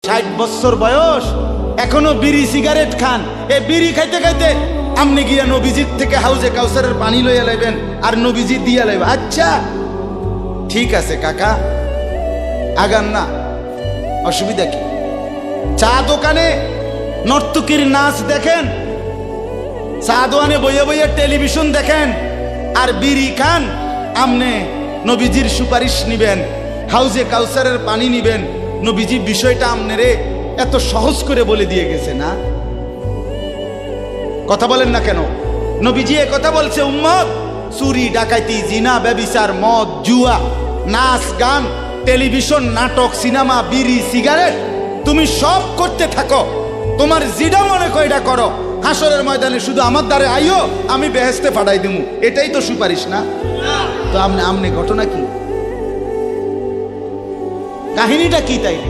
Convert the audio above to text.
60 বছর বয়স, এখনো বিড়ি সিগারেট খান। এই বিড়ি খাইতে খাইতে আপনি গিয়া নবীজির থেকে হাউজে কাউসারের পানি লইয়া লাইবেন আর নবীজি দিয়া লাইবেন। আচ্ছা ঠিক আছে কাকা, আগান না, অসুবিধা কি? চা দোকানে নর্তকীর নাচ দেখেন, চা দোকানে বইয়া বইয়া টেলিভিশন দেখেন, আর বিড়ি খান। আমনে নবীজির সুপারিশ নিবেন, হাউজে কাউসারের পানি নিবেন। নবীজি বিষয়টা আমনেরে এত সহজ করে বলে দিয়ে গেছে না? কথা বলেন না কেন? নবীজি এ কথা বলছে, উম্মত চুরি ডাকাতি জিনা ব্যভিচার মদ জুয়া নাচ গান টেলিভিশন নাটক সিনেমা বিড়ি সিগারেট তুমি সব করতে থাকো, তোমার যেটা মনে করে এটা করো। হাসরের ময়দানে শুধু আমার দ্বারে আইও, আমি বেহেশতে পাঠাই দিমু। এটাই তো সুপারিশ না? তো আমনে ঘটনা কি, কাহিনীটা কি তাইলে?